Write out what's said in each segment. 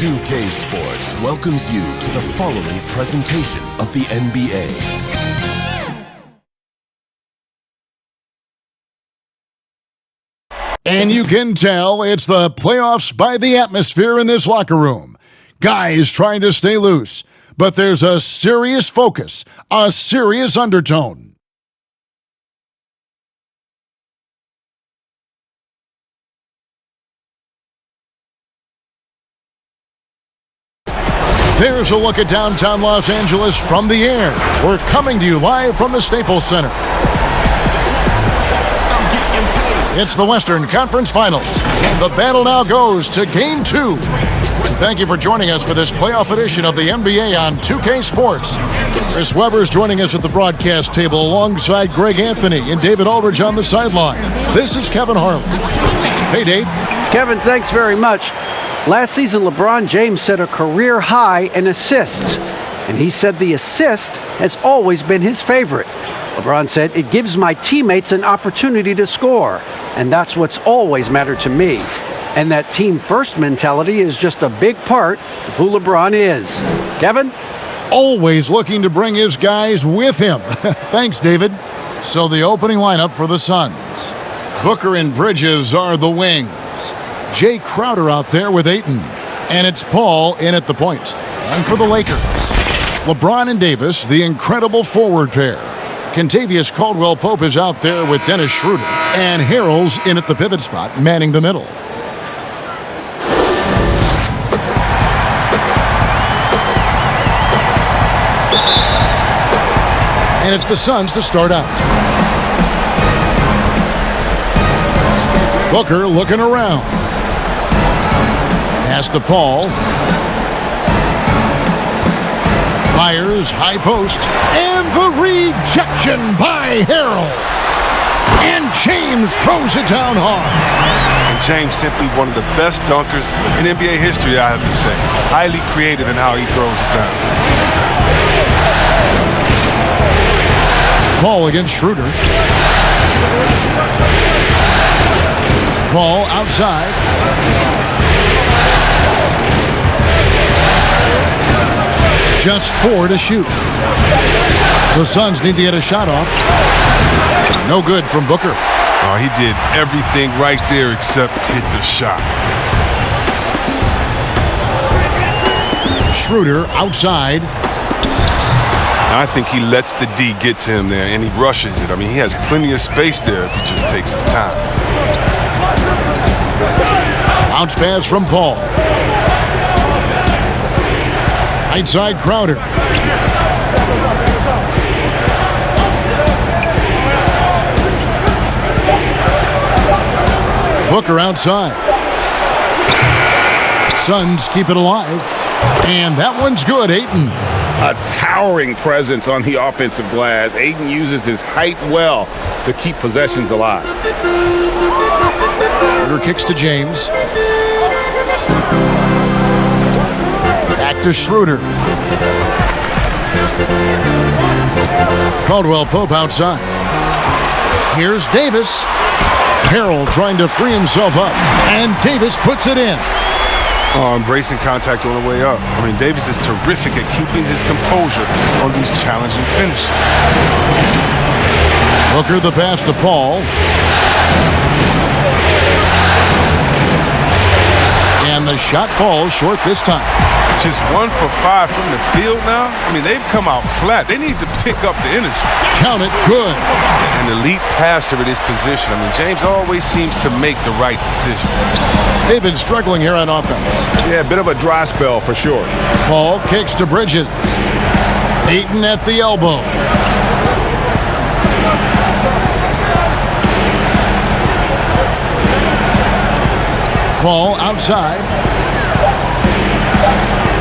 2K Sports welcomes you to the following presentation of the NBA. And you can tell it's the playoffs by the atmosphere in this locker room. Guys trying to stay loose, but there's a serious focus, a serious undertone. There's a look at downtown Los Angeles from the air. We're coming to you live from the Staples Center. It's the Western Conference Finals. The battle now goes to Game 2. And thank you for joining us for this playoff edition of the NBA on 2K Sports. Chris Webber's joining us at the broadcast table alongside Greg Anthony and David Aldridge on the sideline. This is Kevin Harlan. Hey, Dave. Kevin, thanks very much. Last season, LeBron James set a career high in assists, and he said the assist has always been his favorite. LeBron said, "It gives my teammates an opportunity to score, and that's what's always mattered to me." And that team-first mentality is just a big part of who LeBron is. Kevin? Always looking to bring his guys with him. Thanks, David. So the opening lineup for the Suns. Booker and Bridges are the wings. Jay Crowder out there with Ayton. And it's Paul in at the point. And for the Lakers, LeBron and Davis, the incredible forward pair. Kentavious Caldwell-Pope is out there with Dennis Schroeder. And Harrell's in at the pivot spot, manning the middle. And it's the Suns to start out. Booker looking around. Pass to Paul. Fires, high post. And the rejection by Harrell. And James throws it down hard. And James simply one of the best dunkers in NBA history, I have to say. Highly creative in how he throws it down. Paul against Schroeder. Paul outside. Just 4 to shoot. The Suns need to get a shot off. No good from Booker. Oh, he did everything right there except hit the shot. Schroeder outside. I think he lets the D get to him there, and he rushes it. I mean, he has plenty of space there if he just takes his time. Bounce pass from Paul. Right side Crowder. Booker outside. Suns keep it alive. And that one's good, Ayton. A towering presence on the offensive glass. Ayton uses his height well to keep possessions alive. Schroeder kicks to James. Back to Schroeder. Caldwell-Pope outside. Here's Davis. Harrell trying to free himself up. And Davis puts it in. Embracing contact on the way up. I mean, Davis is terrific at keeping his composure on these challenging finishes. Booker the pass to Paul. And the shot falls short this time. Just 1 for 5 from the field now. I mean, they've come out flat. They need to pick up the energy. Count it, good. An elite passer at his position. I mean, James always seems to make the right decision. They've been struggling here on offense. Yeah, a bit of a dry spell for sure. Paul kicks to Bridges. Ayton at the elbow. Paul outside.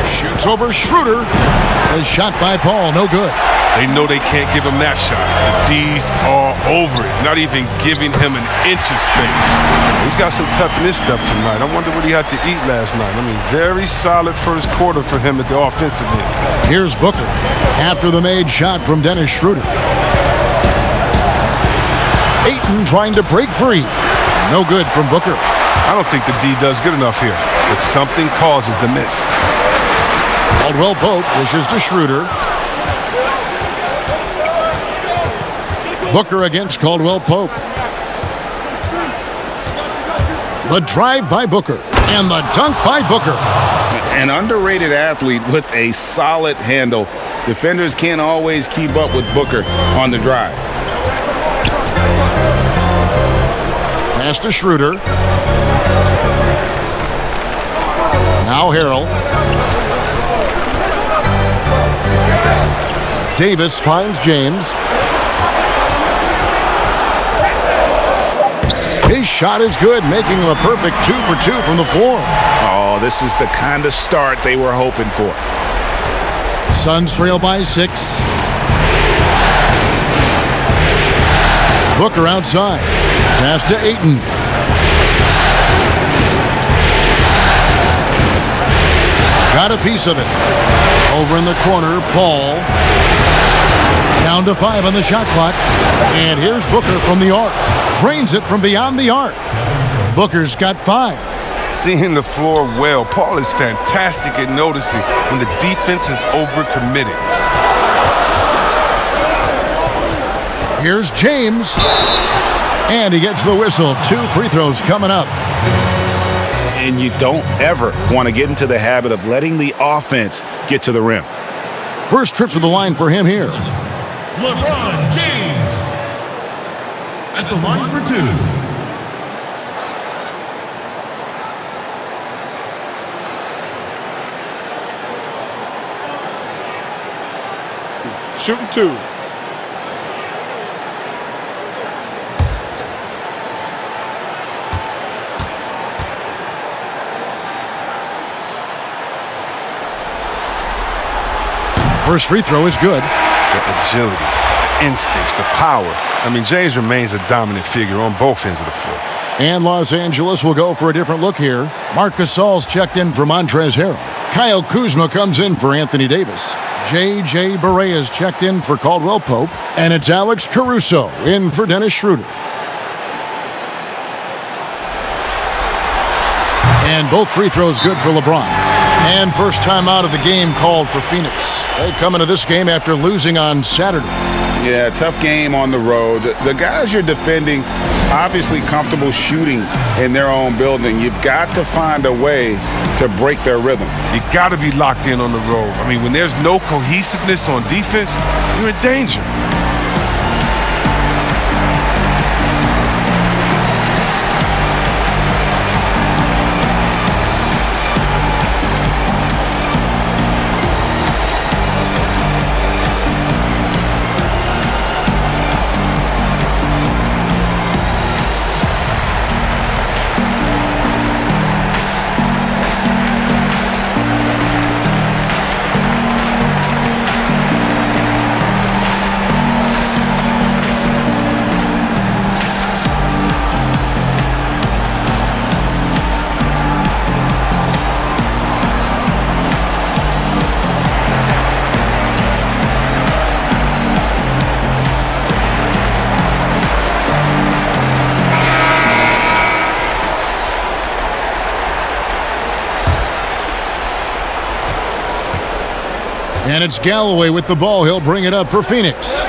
Shoots over Schroeder. The shot by Paul, no good. They know they can't give him that shot. The D's are over it, not even giving him an inch of space. He's got some pep in his step tonight. I wonder what he had to eat last night. I mean, very solid first quarter for him at the offensive end. Here's Booker after the made shot from Dennis Schroeder. Ayton trying to break free. No good from Booker. I don't think the D does good enough here, but something causes the miss. Caldwell Pope dishes to Schroeder. Booker against Caldwell Pope. The drive by Booker and the dunk by Booker. An underrated athlete with a solid handle. Defenders can't always keep up with Booker on the drive. Pass to Schroeder. Now Harrell. Davis finds James. His shot is good, making him a perfect 2 for 2 from the floor. Oh, this is the kind of start they were hoping for. Suns trail by 6. Booker outside. Pass to Ayton. Got a piece of it. Over in the corner, Paul. Down to 5 on the shot clock. And here's Booker from the arc. Drains it from beyond the arc. Booker's got 5. Seeing the floor well, Paul is fantastic at noticing when the defense is overcommitted. Here's James. And he gets the whistle. 2 free throws coming up. And you don't ever want to get into the habit of letting the offense get to the rim. First trip to the line for him here. LeBron James at the line for 2. Shooting 2. First free throw is good. The agility, the instincts, the power. I mean, James remains a dominant figure on both ends of the floor. And Los Angeles will go for a different look here. Marc Gasol's checked in for Montrezl Harrell. Kyle Kuzma comes in for Anthony Davis. J.J. Barea's checked in for Caldwell Pope. And it's Alex Caruso in for Dennis Schroeder. And both free throws good for LeBron. And first time out of the game called for Phoenix. They come into this game after losing on Saturday. Yeah, tough game on the road. The guys you're defending, obviously comfortable shooting in their own building. You've got to find a way to break their rhythm. You got to be locked in on the road. I mean, when there's no cohesiveness on defense, you're in danger. And it's Galloway with the ball. He'll bring it up for Phoenix.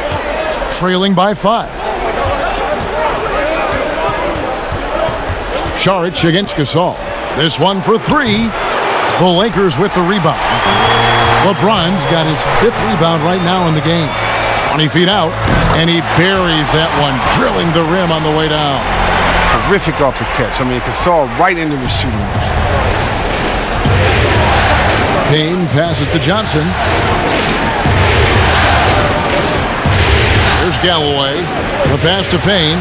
Trailing by 5. Saric against Gasol. This one for 3. The Lakers with the rebound. LeBron's got his 5th rebound right now in the game. 20 feet out, and he buries that one, drilling the rim on the way down. Terrific off the catch. I mean, Gasol right into the shooting motion. Payne passes to Johnson. Here's Galloway. The pass to Payne.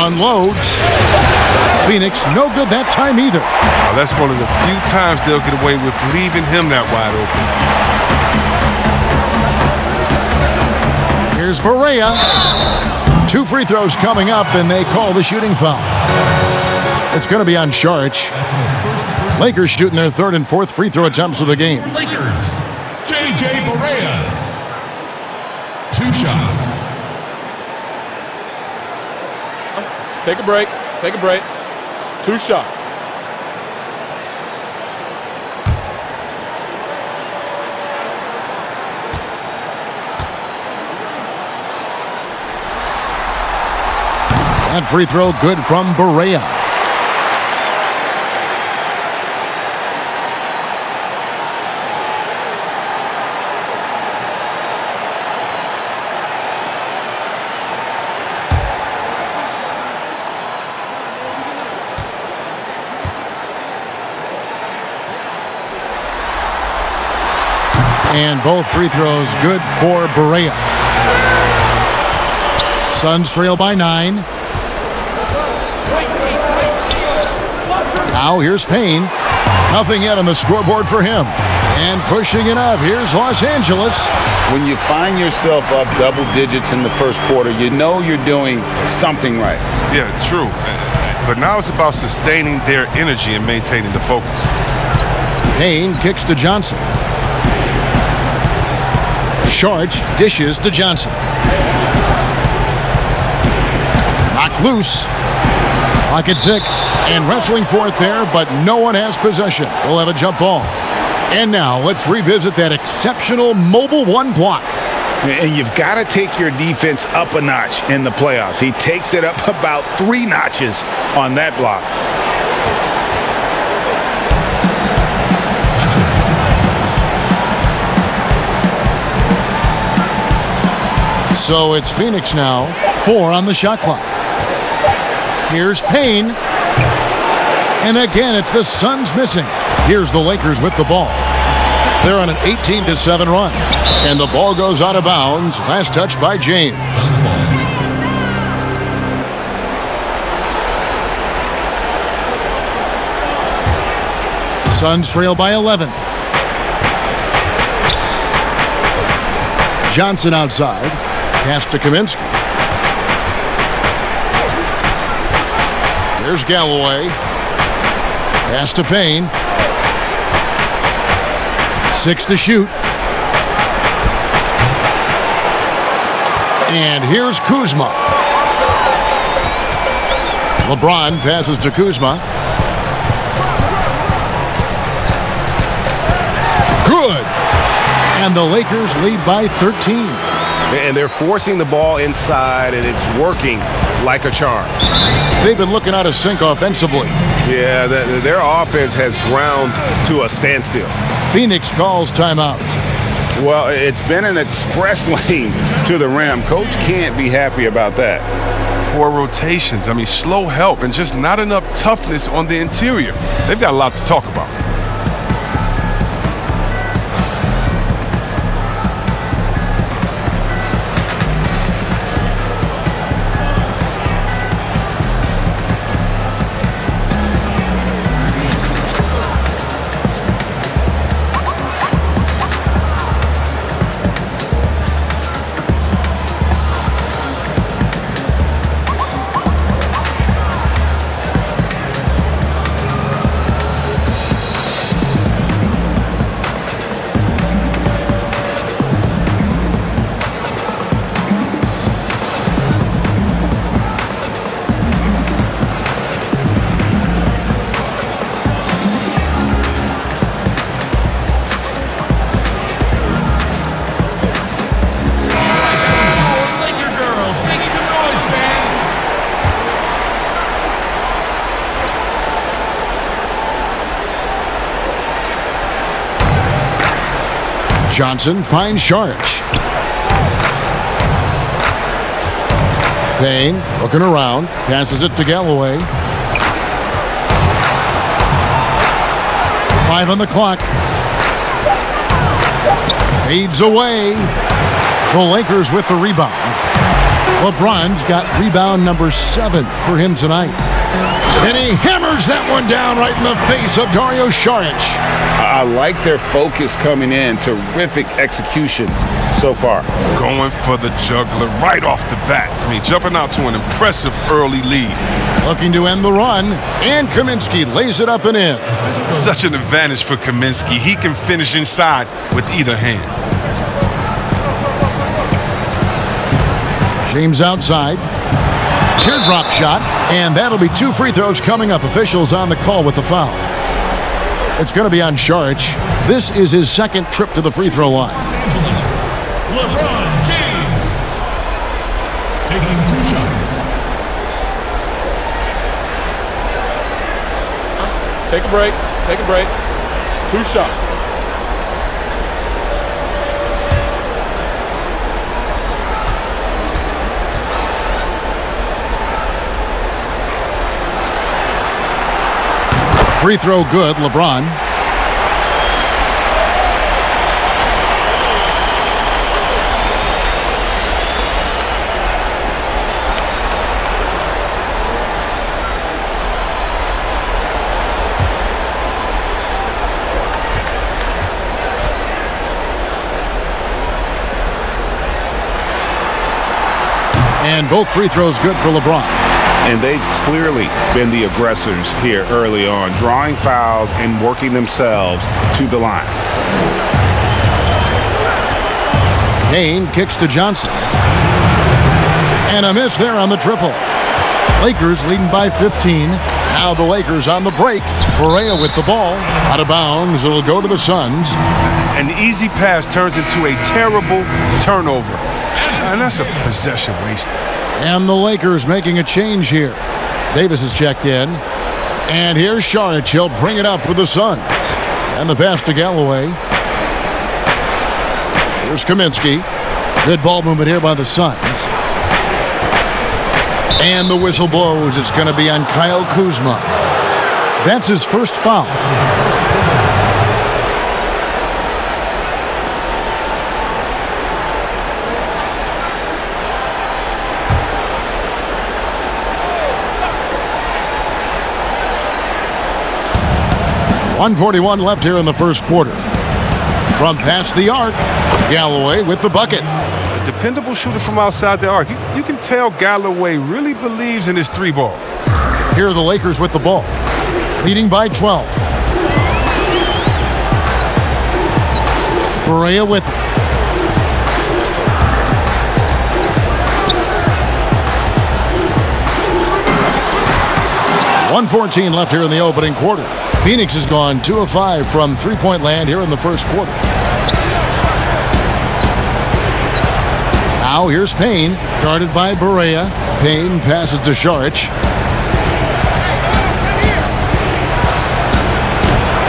Unloads. Phoenix, no good that time either. Now, that's one of the few times they'll get away with leaving him that wide open. Here's Barea. 2 free throws coming up, and they call the shooting foul. It's going to be on Saric. Lakers shooting their 3rd and 4th free throw attempts of the game. Lakers, J.J. Barea. 2 shots. Take a break. Take a break. 2 shots. That free throw good from Barea. And both free throws good for Barea. Suns trail by 9. Now here's Payne. Nothing yet on the scoreboard for him. And pushing it up, here's Los Angeles. When you find yourself up double digits in the first quarter, you know you're doing something right. Yeah, true. But now it's about sustaining their energy and maintaining the focus. Payne kicks to Johnson. Sharch dishes to Johnson. Knocked loose. Clock at 6. And wrestling for it there, but no one has possession. We'll have a jump ball. And now let's revisit that exceptional mobile 1 block. And you've got to take your defense up a notch in the playoffs. He takes it up about 3 notches on that block. So it's Phoenix now, 4 on the shot clock. Here's Payne. And again, it's the Suns missing. Here's the Lakers with the ball. They're on an 18-7 run. And the ball goes out of bounds. Last touch by James. Suns trail by 11. Johnson outside. Pass to Kaminsky. There's Galloway. Pass to Payne. 6 to shoot. And here's Kuzma. LeBron passes to Kuzma. Good. And the Lakers lead by 13. And they're forcing the ball inside, and it's working like a charm. They've been looking out of sync offensively. Yeah, their offense has ground to a standstill. Phoenix calls timeout. Well, it's been an express lane to the rim. Coach can't be happy about that. Poor rotations. I mean, slow help and just not enough toughness on the interior. They've got a lot to talk about. Johnson finds Sharch. Payne looking around, passes it to Galloway. 5 on the clock. Fades away. The Lakers with the rebound. LeBron's got rebound number 7 for him tonight. And he hammers that one down right in the face of Dario Saric. I like their focus coming in. Terrific execution so far. Going for the juggler right off the bat. I mean, jumping out to an impressive early lead. Looking to end the run, and Kaminsky lays it up and in. Such an advantage for Kaminsky. He can finish inside with either hand. James outside. Teardrop shot, and that'll be 2 free throws coming up. Officials on the call with the foul. It's going to be on Saric. This is his second trip to the free throw line. LeBron James taking 2 shots. Take a break. Take a break. 2 shots. Free throw good, LeBron. And both free throws good for LeBron. And they've clearly been the aggressors here early on, drawing fouls and working themselves to the line. Payne kicks to Johnson. And a miss there on the triple. Lakers leading by 15. Now the Lakers on the break. Correa with the ball. Out of bounds. It'll go to the Suns. An easy pass turns into a terrible turnover. And that's a possession wasted. And the Lakers making a change here. Davis is checked in. And here's Saric. He'll bring it up for the Suns. And the pass to Galloway. Here's Kaminsky. Good ball movement here by the Suns. And the whistle blows. It's going to be on Kyle Kuzma. That's his first foul. .141 left here in the first quarter. From past the arc, Galloway with the bucket. A dependable shooter from outside the arc. You can tell Galloway really believes in his 3-ball. Here are the Lakers with the ball. Leading by 12. Correa with it. .114 left here in the opening quarter. Phoenix has gone 2 of 5 from three-point land here in the first quarter. Now here's Payne, guarded by Barea. Payne passes to Saric.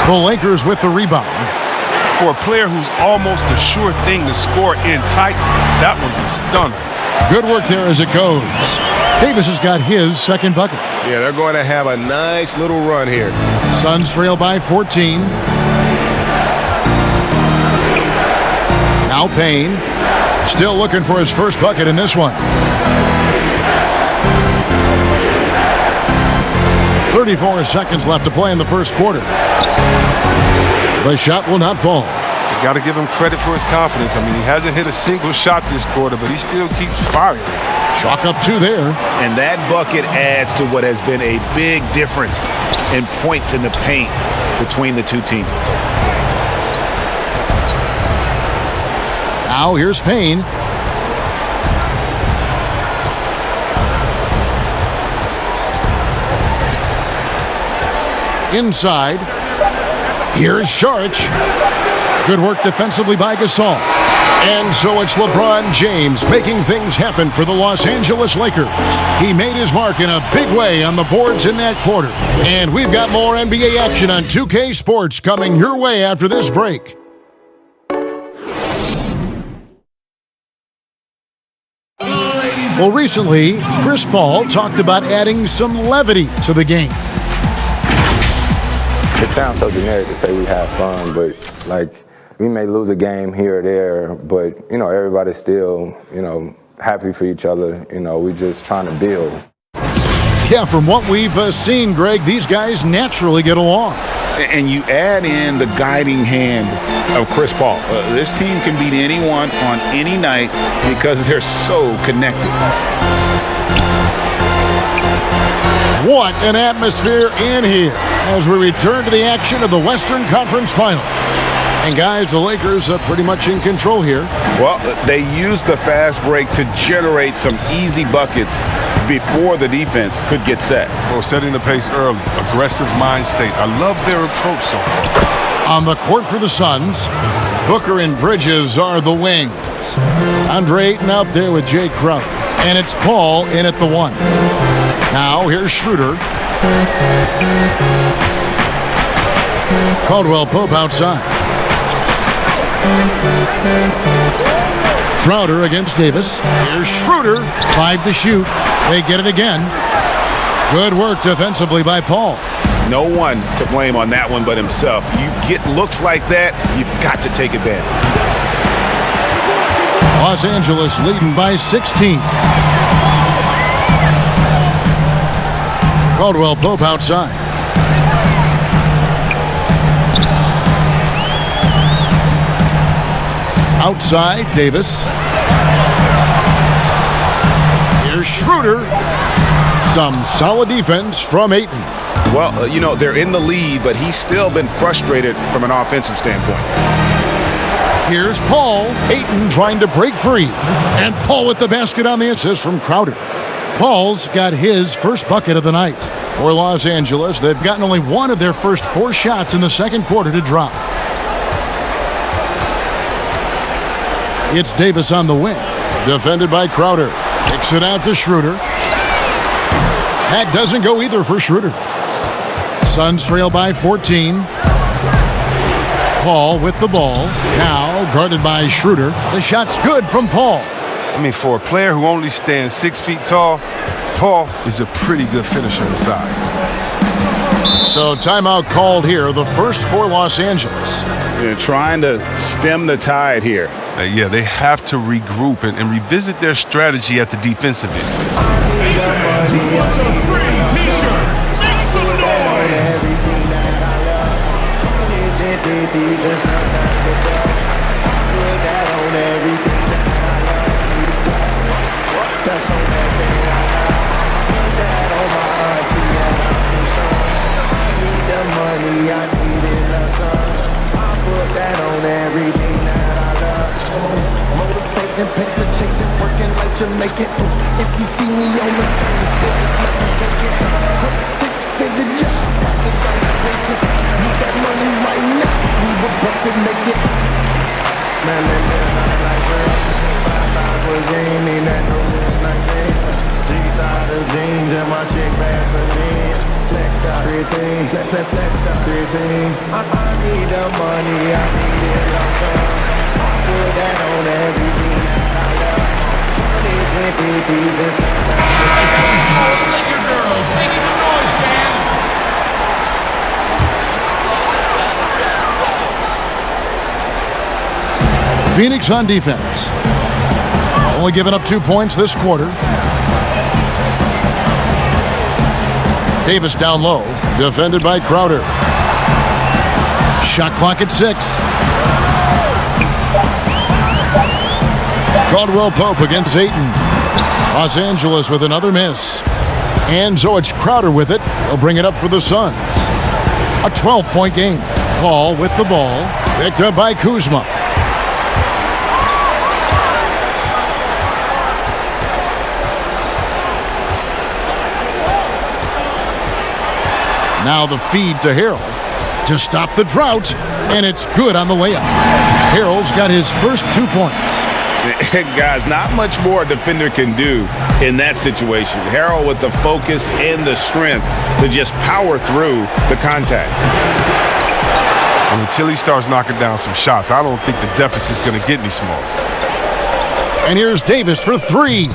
The Lakers with the rebound. For a player who's almost a sure thing to score in tight, that one's a stunner. Good work there as it goes. Davis has got his second bucket. Yeah, they're going to have a nice little run here. Suns trail by 14. Now Payne. Still looking for his first bucket in this one. 34 seconds left to play in the first quarter. The shot will not fall. You got to give him credit for his confidence. I mean, he hasn't hit a single shot this quarter, but he still keeps firing. Chalk up 2 there. And that bucket adds to what has been a big difference in points in the paint between the two teams. Now here's Payne. Inside. Here's Saric. Good work defensively by Gasol. And so it's LeBron James making things happen for the Los Angeles Lakers. He made his mark in a big way on the boards in that quarter. And we've got more NBA action on 2K Sports coming your way after this break. Well, recently, Chris Paul talked about adding some levity to the game. It sounds so generic to say we have fun, but like we may lose a game here or there, but everybody's still, happy for each other. We just trying to build. Yeah, from what we've seen, Greg, these guys naturally get along. And you add in the guiding hand of Chris Paul. This team can beat anyone on any night because they're so connected. What an atmosphere in here as we return to the action of the Western Conference Finals. And guys, the Lakers are pretty much in control here. Well, they used the fast break to generate some easy buckets. before the defense could get set. Well, setting the pace early, aggressive mind state. I love their approach so far. On the court for the Suns, Booker and Bridges are the wings. Andre Ayton out there with Jay Crowder. And it's Paul in at the 1. Now here's Schroeder. Caldwell Pope outside. Crowder against Davis. Here's Schroeder. 5 to shoot. They get it again. Good work defensively by Paul. No one to blame on that one but himself. You get looks like that, you've got to take advantage. Los Angeles leading by 16. Caldwell Pope outside. Outside, Davis. Here's Schroeder. Some solid defense from Ayton. Well, they're in the lead, but he's still been frustrated from an offensive standpoint. Here's Paul. Ayton trying to break free. And Paul with the basket on the assist from Crowder. Paul's got his first bucket of the night. For Los Angeles, they've gotten only one of their first 4 shots in the second quarter to drop. It's Davis on the wing. Defended by Crowder. Kicks it out to Schroeder. That doesn't go either for Schroeder. Suns trail by 14. Paul with the ball. Now guarded by Schroeder. The shot's good from Paul. I mean, for a player who only stands 6 feet tall, Paul is a pretty good finisher inside. So timeout called here, the first for Los Angeles. They're trying to stem the tide here. Yeah, they have to regroup and revisit their strategy at the defensive end. Paper chasing, working like Jamaican. If you see me on the phone, it's not me taking. Quick 6-figure job, pockets on the patient. Need that money right now, we will buff it, make it. Man, like dreams. 5-star cuisine, need that new 19. G-star the jeans and my chick bags again. Flex star creatine, flex star creatine. I need the money, I need it long term. Put that on everything that I love. Sundays and 50s and sometimes. Liquor girls, make some noise, fans. Phoenix on defense. Only giving up 2 points this quarter. Davis down low, defended by Crowder. Shot clock at 6. Caldwell Pope against Ayton. Los Angeles with another miss. And so it's Crowder with it. He'll bring it up for the Suns. A 12-point game. Paul with the ball. Picked up by Kuzma. Now the feed to Harrell to stop the drought. And it's good on the layup. Harrell's got his first 2 points. Guys, not much more a defender can do in that situation. Harrell with the focus and the strength to just power through the contact. And until he starts knocking down some shots, I don't think the deficit's going to get any smaller. And here's Davis for 3.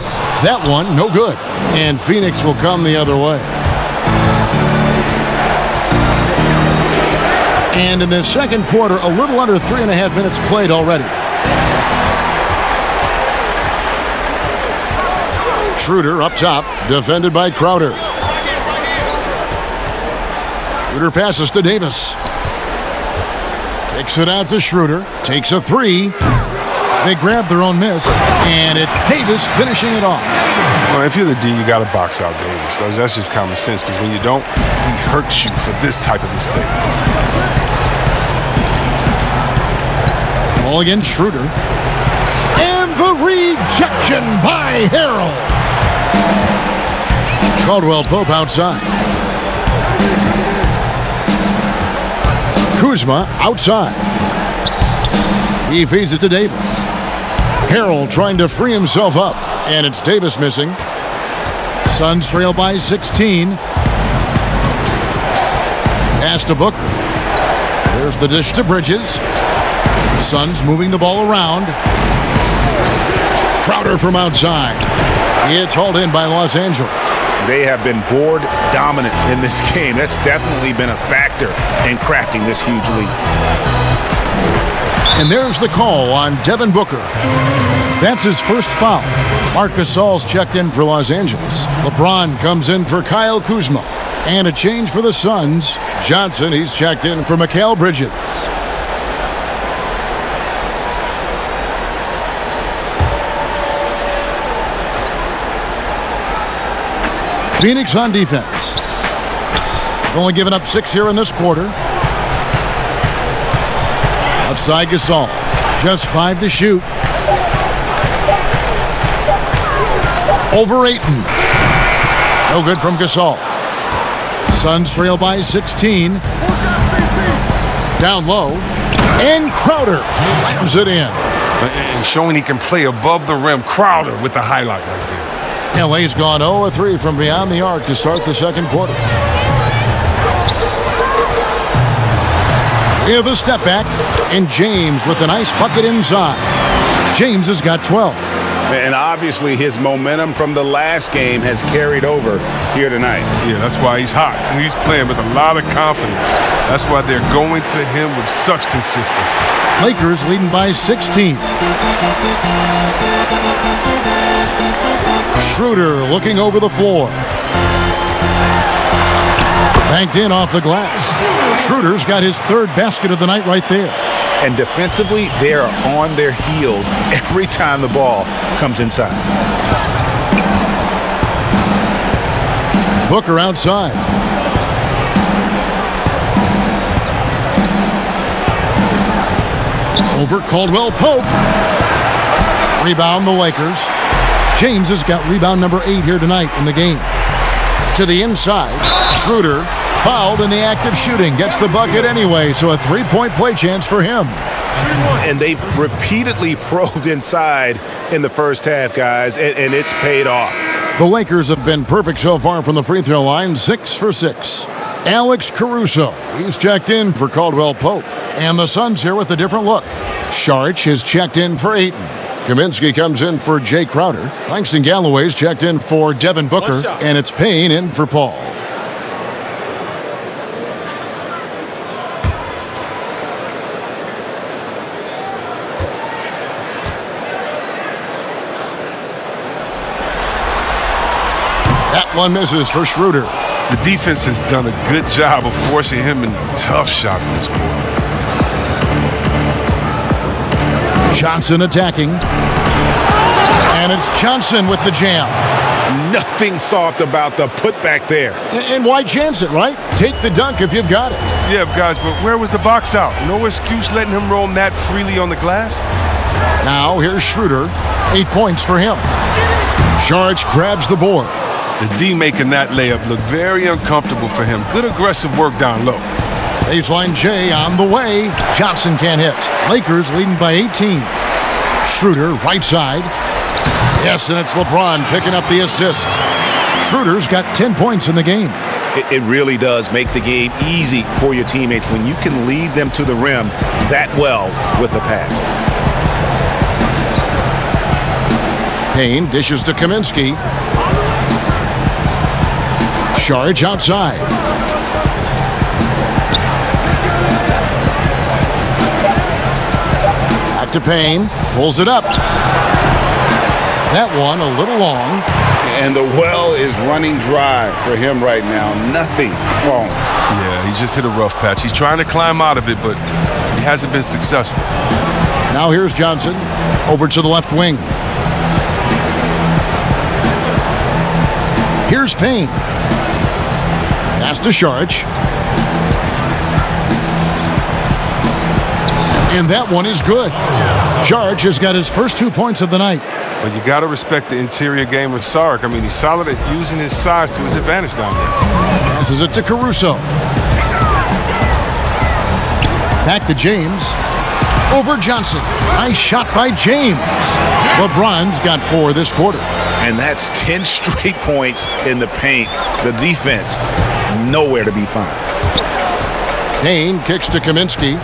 That one, no good. And Phoenix will come the other way. And in the second quarter, a little under 3.5 minutes played already. Schroeder up top, defended by Crowder. Schroeder passes to Davis. Kicks it out to Schroeder. Takes a 3. They grab their own miss, and it's Davis finishing it off. Well, if you're the D, you got to box out Davis. That's just common sense, because when you don't, he hurts you for this type of mistake. Ball against Schroeder. And the rejection by Harrell. Caldwell Pope outside. Kuzma outside. He feeds it to Davis. Harrell trying to free himself up, and it's Davis missing. Suns trail by 16. Pass to Booker. There's the dish to Bridges. Suns moving the ball around. Crowder from outside. It's hauled in by Los Angeles. They have been board dominant in this game. That's definitely been a factor in crafting this huge lead. And there's the call on Devin Booker. That's his first foul. Marc Gasol's checked in for Los Angeles. LeBron comes in for Kyle Kuzma. And a change for the Suns. Johnson, he's checked in for Mikal Bridges. Phoenix on defense. Only giving up 6 here in this quarter. Outside Gasol. Just 5 to shoot. Over Ayton. No good from Gasol. Suns trail by 16. Down low. And Crowder slams it in. And showing he can play above the rim. Crowder with the highlight right there. LA's gone 0-3 from beyond the arc to start the second quarter. We have a step back, and James with a nice bucket inside. James has got 12. And obviously his momentum from the last game has carried over here tonight. Yeah, that's why he's hot. He's playing with a lot of confidence. That's why they're going to him with such consistency. Lakers leading by 16. Schroeder looking over the floor. Banked in off the glass. Schroeder's got his third basket of the night right there. And defensively, they are on their heels every time the ball comes inside. Booker outside. Over Caldwell Pope. Rebound the Lakers. James has got rebound number 8 here tonight in the game. To the inside. Schroeder fouled in the act of shooting. Gets the bucket anyway, so a 3-point play chance for him. And they've repeatedly probed inside in the first half, guys, and it's paid off. The Lakers have been perfect so far from the free throw line, 6 for 6. Alex Caruso, he's checked in for Caldwell Pope. And the Suns here with a different look. Saric is checked in for Ayton. Kaminsky comes in for Jay Crowder. Langston Galloway's checked in for Devin Booker. And it's Payne in for Paul. That one misses for Schroeder. The defense has done a good job of forcing him into tough shots this quarter. Johnson attacking. And it's Johnson with the jam. Nothing soft about the putback there. And why chance it, right? Take the dunk if you've got it. Yeah, guys, but where was the box out? No excuse letting him roam that freely on the glass. Now here's Schroeder. 8 points for him. Saric grabs the board. The D making that layup look very uncomfortable for him. Good aggressive work down low. Baseline J on the way. Johnson can't hit. Lakers leading by 18. Schroeder, right side. Yes, and it's LeBron picking up the assist. Schroeder's got 10 points in the game. It really does make the game easy for your teammates when you can lead them to the rim that well with a pass. Payne dishes to Kaminsky. Saric outside. Back to Payne. Pulls it up. That one a little long. And the well is running dry for him right now. Nothing wrong. Yeah, he just hit a rough patch. He's trying to climb out of it, but he hasn't been successful. Now here's Johnson. Over to the left wing. Here's Payne. Pass to Saric. And that one is good. Saric has got his first 2 points of the night. But you got to respect the interior game of Sark. I mean, he's solid at using his size to his advantage down there. Passes it to Caruso. Back to James. Over Johnson. Nice shot by James. LeBron's got 4 this quarter. And that's 10 straight points in the paint. The defense, nowhere to be found. Payne kicks to Kaminsky.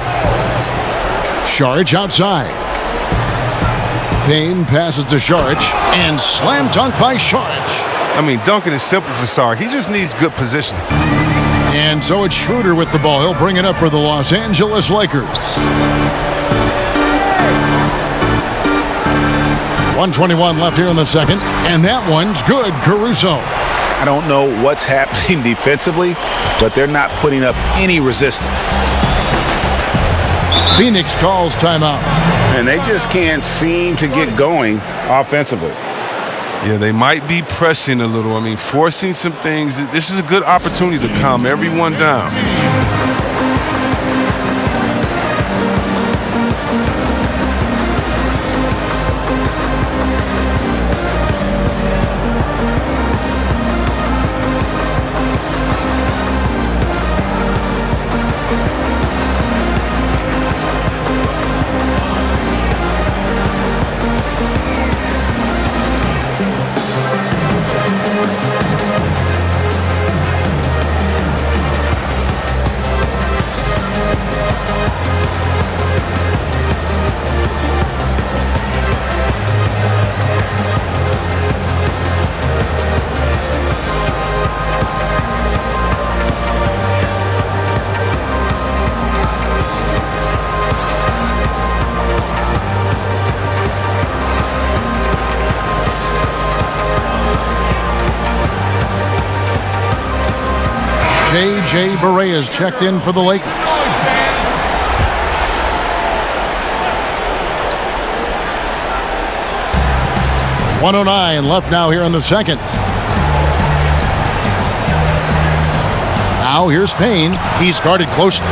Saric outside. Payne passes to Saric. And slam dunk by Saric. I mean, dunking is simple for Sark. He just needs good positioning. And so it's Schroeder with the ball. He'll bring it up for the Los Angeles Lakers. 1:21 left here in the second. And that one's good. Caruso. I don't know what's happening defensively, but they're not putting up any resistance. Phoenix calls timeout. And they just can't seem to get going offensively. Yeah, they might be pressing a little. I mean, forcing some things. This is a good opportunity to calm everyone down. J.J. Barea is checked in for the Lakers. .109 left now here in the second. Now here's Payne. He's guarded closely.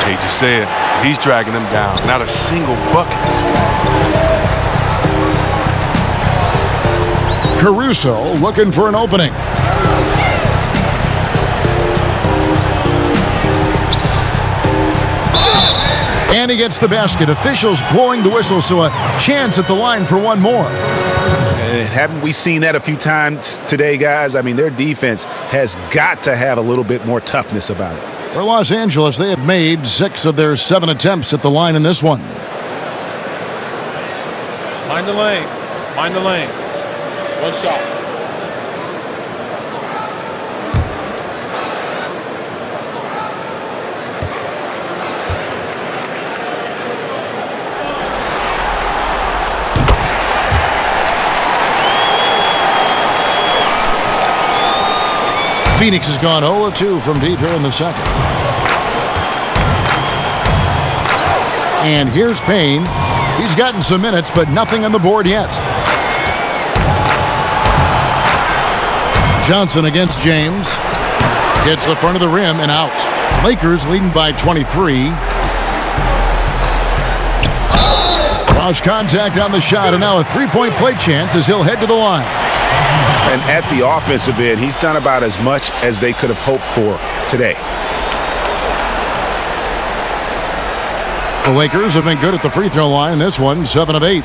Hate to say it, he's dragging them down. Not a single bucket this game. Caruso looking for an opening. And he gets the basket. Officials blowing the whistle, so a chance at the line for one more. And haven't we seen that a few times today, guys? I mean, their defense has got to have a little bit more toughness about it. For Los Angeles, they have made 6 of their 7 attempts at the line in this one. Mind the lanes. Mind the lanes. One shot. Phoenix has gone 0-2 from deep here in the second. And here's Payne. He's gotten some minutes, but nothing on the board yet. Johnson against James. Hits the front of the rim and out. Lakers leading by 23. Cross contact on the shot, and now a three-point play chance as he'll head to the line. And at the offensive end, he's done about as much as they could have hoped for today. The Lakers have been good at the free throw line. This one, 7 of 8.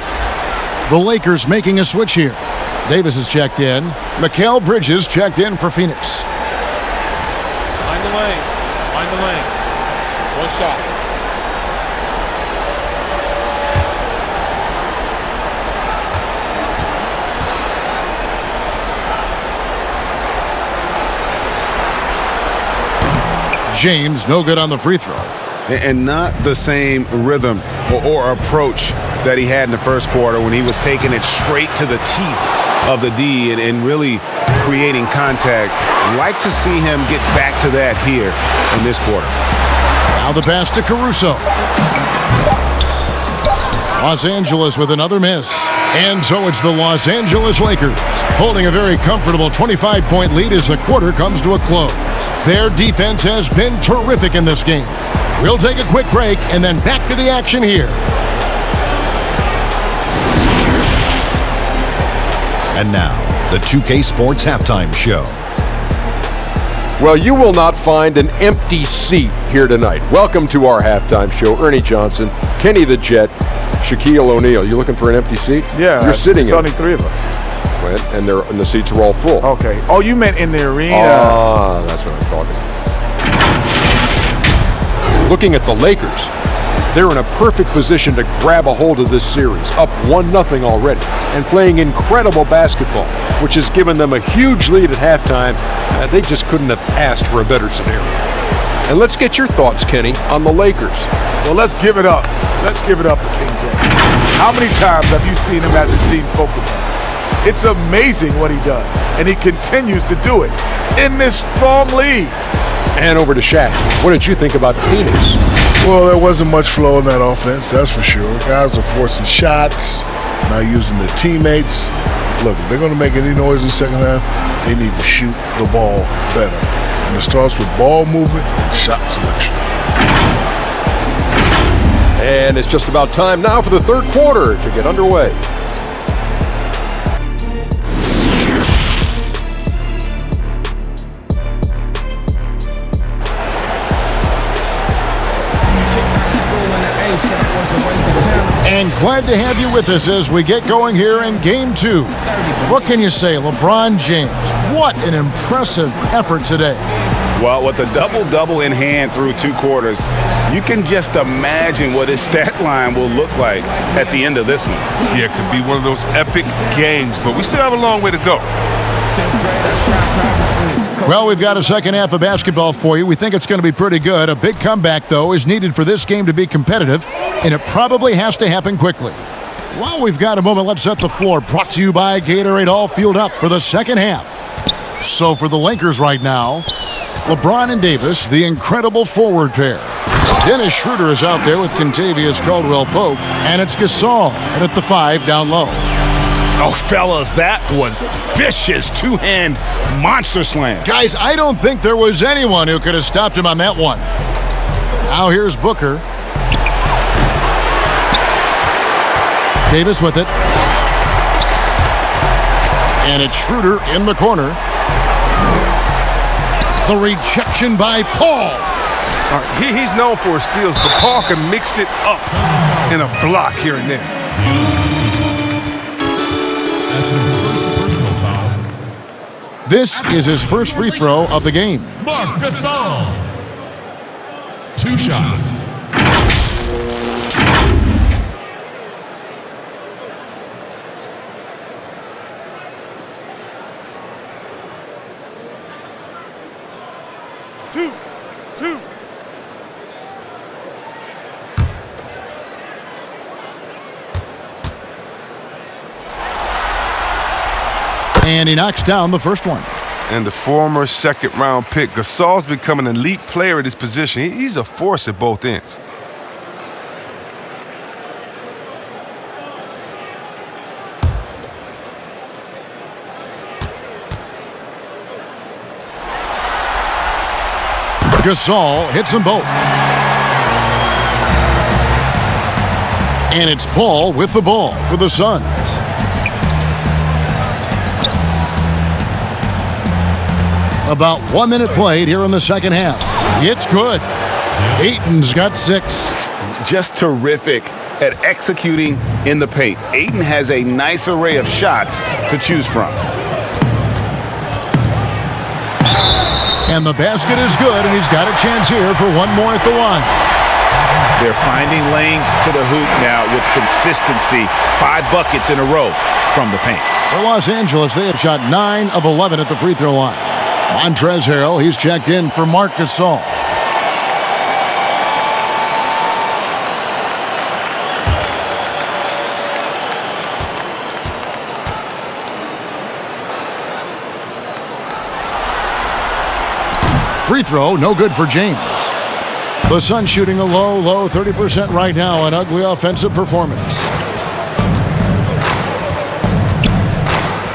The Lakers making a switch here. Davis is checked in. Mikal Bridges checked in for Phoenix. Mind the lanes. Mind the lanes. One shot. James, no good on the free throw. And not the same rhythm or approach that he had in the first quarter when he was taking it straight to the teeth of the D and really creating contact. I'd like to see him get back to that here in this quarter. Now the pass to Caruso. Los Angeles with another miss. And so it's the Los Angeles Lakers holding a very comfortable 25-point lead as the quarter comes to a close. Their defense has been terrific in this game. We'll take a quick break and then back to the action here. And now, the 2K Sports Halftime Show. Well, you will not find an empty seat here tonight. Welcome to our halftime show. Ernie Johnson, Kenny the Jet, Shaquille O'Neal. You looking for an empty seat? Yeah, you're sitting it's in. only three of us. And the seats are all full. Okay. Oh, you meant in the arena? Ah, that's what I'm talking about. Looking at the Lakers, they're in a perfect position to grab a hold of this series, up 1-0 already, and playing incredible basketball, which has given them a huge lead at halftime. They just couldn't have asked for a better scenario. And let's get your thoughts, Kenny, on the Lakers. Well, let's give it up. Let's give it up to King James. How many times have you seen him as a team focal point? It's amazing what he does, and he continues to do it in this strong league. And over to Shaq. What did you think about Phoenix? Well, there wasn't much flow in that offense, that's for sure. Guys are forcing shots, not using their teammates. Look, if they're going to make any noise in the second half, they need to shoot the ball better. And it starts with ball movement and shot selection. And it's just about time now for the third quarter to get underway. And glad to have you with us as we get going here in Game 2. What can you say, LeBron James? What an impressive effort today. Well, with a double-double in hand through 2 quarters, you can just imagine what his stat line will look like at the end of this one. Yeah, it could be one of those epic games, but we still have a long way to go. Well, we've got a second half of basketball for you. We think it's going to be pretty good. A big comeback, though, is needed for this game to be competitive, and it probably has to happen quickly. While we've got a moment, let's set the floor. Brought to you by Gatorade, all fueled up for the second half. So for the Lakers right now, LeBron and Davis, the incredible forward pair. Dennis Schroeder is out there with Kentavious Caldwell-Pope, and it's Gasol and at the 5 down low. Oh, fellas, that was vicious two-hand monster slam. Guys, I don't think there was anyone who could have stopped him on that one. Now here's Booker. Davis with it. And it's Schroeder in the corner. The rejection by Paul. He's known for his steals, but Paul can mix it up in a block here and there. This is his first free throw of the game. Marc Gasol. 2 shots. Two. And he knocks down the first one. And the former second-round pick, Gasol's become an elite player at his position. He's a force at both ends. Gasol hits them both. And it's Paul with the ball for the Suns. About 1 minute played here in the second half. It's good. Ayton's got 6. Just terrific at executing in the paint. Ayton has a nice array of shots to choose from. And the basket is good, and he's got a chance here for one more at the line. They're finding lanes to the hoop now with consistency. 5 buckets in a row from the paint. For Los Angeles, they have shot 9 of 11 at the free throw line. Montrezl Harrell, he's checked in for Marc Gasol. Free throw, no good for James. The Suns shooting a low 30% right now, an ugly offensive performance.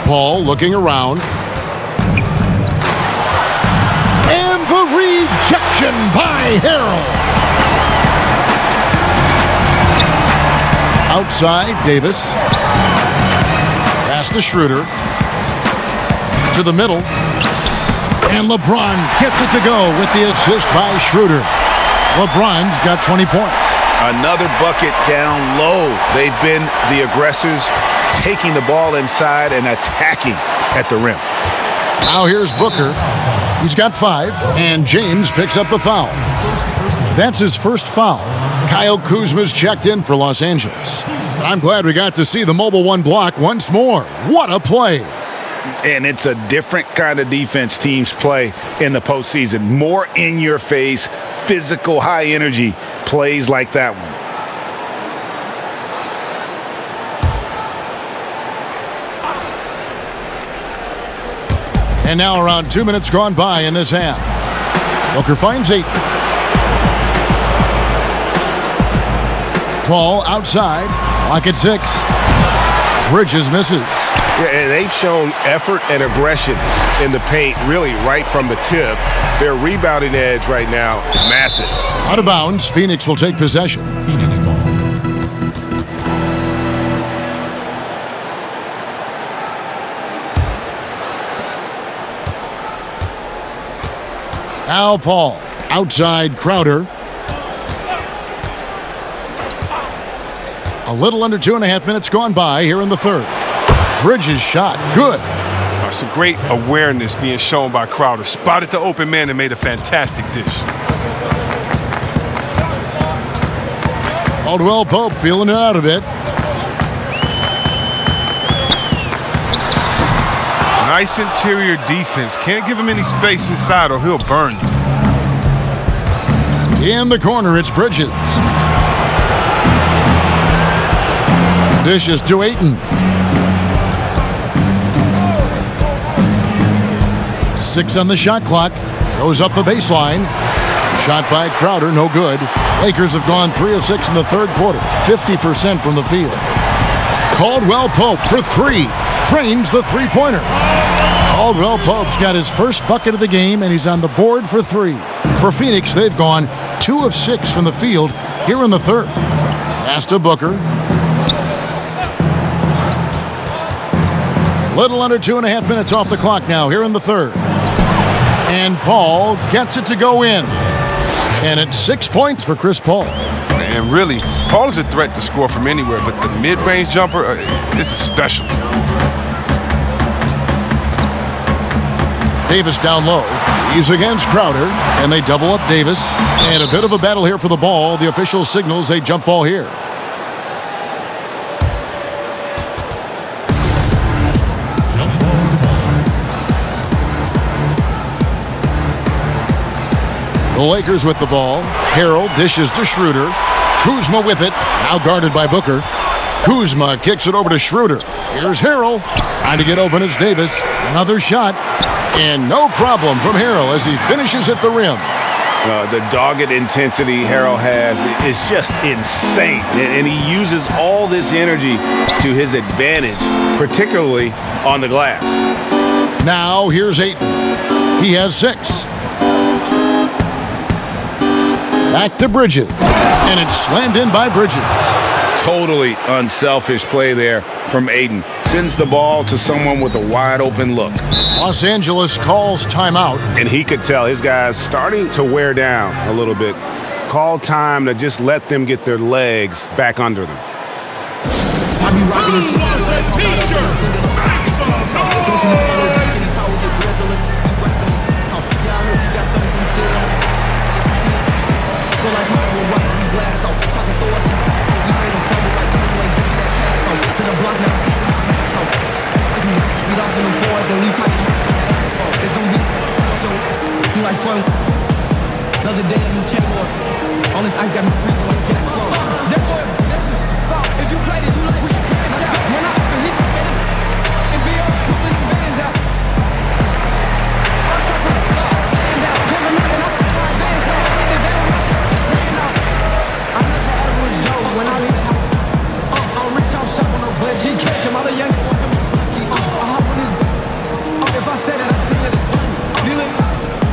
Paul looking around. And the rejection by Harrell. Outside, Davis. Pass to Schroeder. To the middle. And LeBron gets it to go with the assist by Schroeder. LeBron's got 20 points. Another bucket down low. They've been the aggressors, taking the ball inside and attacking at the rim. Now here's Booker. He's got 5, and James picks up the foul. That's his first foul. Kyle Kuzma's checked in for Los Angeles. I'm glad we got to see the mobile one block once more. What a play. And it's a different kind of defense teams play in the postseason. More in-your-face, physical, high-energy plays like that one. And now around 2 minutes gone by in this half. Booker finds 8. Paul outside. Lock at 6. Bridges misses. Yeah, they've shown effort and aggression in the paint, really right from the tip. Their rebounding edge right now, massive. Out of bounds, Phoenix will take possession. Phoenix ball. Now Paul. Outside Crowder. A little under 2.5 minutes gone by here in the third. Bridges shot. Good. Some great awareness being shown by Crowder. Spotted the open man and made a fantastic dish. Caldwell Pope feeling it out a bit. Nice interior defense. Can't give him any space inside or he'll burn you. In the corner, it's Bridges. Dishes to Ayton. 6 on the shot clock. Goes up the baseline. Shot by Crowder, no good. Lakers have gone 3 of 6 in the third quarter. 50% from the field. Caldwell Pope for 3. Trains the three-pointer. Caldwell Pope's got his first bucket of the game, and he's on the board for 3. For Phoenix, they've gone 2 of 6 from the field here in the third. Pass to Booker. Little under 2.5 minutes off the clock now here in the third. And Paul gets it to go in. And it's 6 points for Chris Paul. And really, Paul is a threat to score from anywhere, but the mid-range jumper is a specialty. Davis down low. He's against Crowder, and they double up Davis. And a bit of a battle here for the ball. The official signals a jump ball here. The Lakers with the ball. Harrell dishes to Schroeder. Kuzma with it. Now guarded by Booker. Kuzma kicks it over to Schroeder. Here's Harrell. Trying to get open is Davis. Another shot. And no problem from Harrell as he finishes at the rim. The dogged intensity Harrell has is just insane. And he uses all this energy to his advantage, particularly on the glass. Now here's Ayton. He has 6. Back to Bridges. And it's slammed in by Bridges. Totally unselfish play there from Ayton. Sends the ball to someone with a wide open look. Los Angeles calls timeout. And he could tell his guys starting to wear down a little bit. Call time to just let them get their legs back under them. I be rocking this Another day in the chamber. All this ice got me freezing like Jack Frost. If you played it, you like we can shot. When I can hit the base and be up, pulling the bands out. First off, stand out. Kevin Knight and I advance out. And down, praying out. I'm not your average Joe when I leave the house. I'll reach out, shop on no budget. He catch him, all the young I hop on his if I said it, I sing it. Deal it.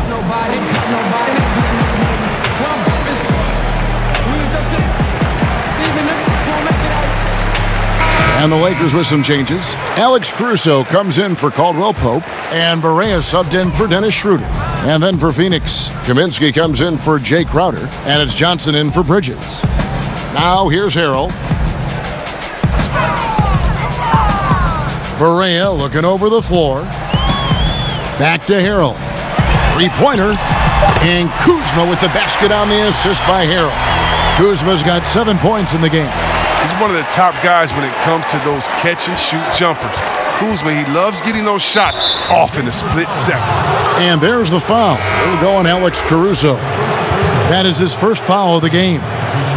Nobody cut nobody. Well, I'm from this. We And the Lakers with some changes. Alex Caruso comes in for Caldwell Pope, and Barea subbed in for Dennis Schroeder. And then for Phoenix, Kaminsky comes in for Jay Crowder, and it's Johnson in for Bridges. Now here's Harrell. Barea looking over the floor. Back to Harrell. Three-pointer. And Kuzma with the basket on the assist by Harrell. Kuzma's got 7 points in the game. He's one of the top guys when it comes to those catch-and-shoot jumpers. Kuzma, he loves getting those shots off in a split second. And there's the foul. We're going Alex Caruso. That is his first foul of the game.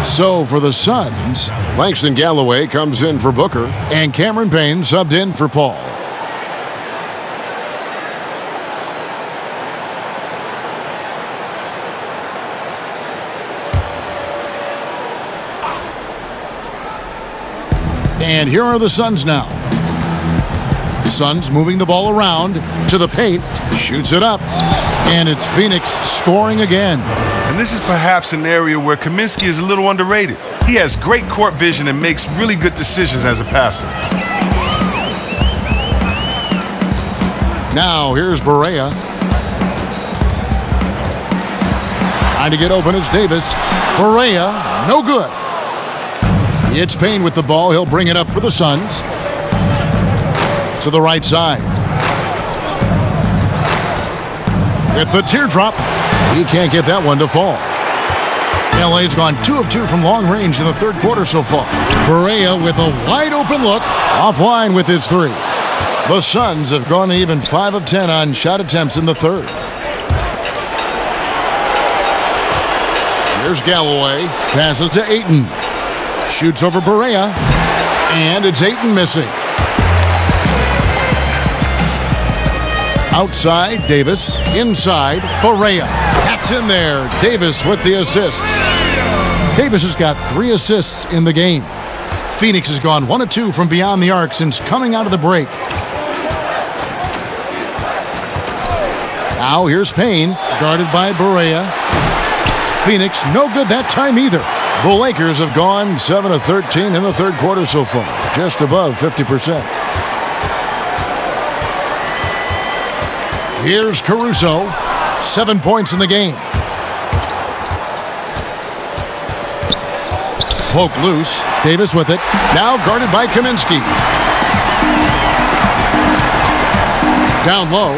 So for the Suns, Langston Galloway comes in for Booker, and Cameron Payne subbed in for Paul. And here are the Suns now. Suns moving the ball around to the paint, shoots it up, and it's Phoenix scoring again. And this is perhaps an area where Kaminsky is a little underrated. He has great court vision and makes really good decisions as a passer. Now here's Barea. Trying to get open is Davis. Barea, no good. It's Payne with the ball. He'll bring it up for the Suns. To the right side. With the teardrop, he can't get that one to fall. LA's gone 2 of 2 from long range in the third quarter so far. Barea with a wide open look, offline with his 3. The Suns have gone even 5 of 10 on shot attempts in the third. Here's Galloway, passes to Ayton. Shoots over Barea, and it's Ayton missing. Outside, Davis. Inside, Barea. That's in there. Davis with the assist. Davis has got 3 assists in the game. Phoenix has gone 1 of 2 from beyond the arc since coming out of the break. Now here's Payne, guarded by Barea. Phoenix, no good that time either. The Lakers have gone 7 of 13 in the third quarter so far, just above 50%. Here's Caruso, 7 points in the game. Poke loose, Davis with it, now guarded by Kaminsky. Down low,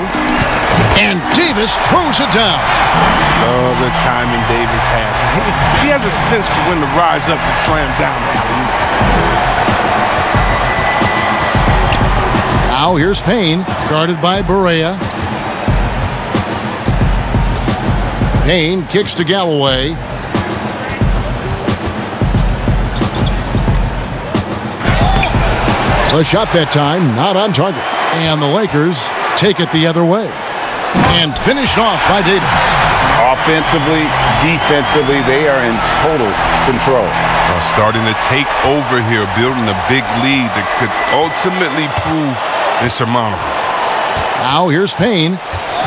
and Davis throws it down. Oh, the timing Davis has. He has a sense for when to rise up and slam down the alley-oop. Now here's Payne, guarded by Barea. Payne kicks to Galloway. The shot that time, not on target. And the Lakers take it the other way. And finished off by Davis. Offensively, defensively, they are in total control. Starting to take over here, building a big lead that could ultimately prove insurmountable. Now here's Payne.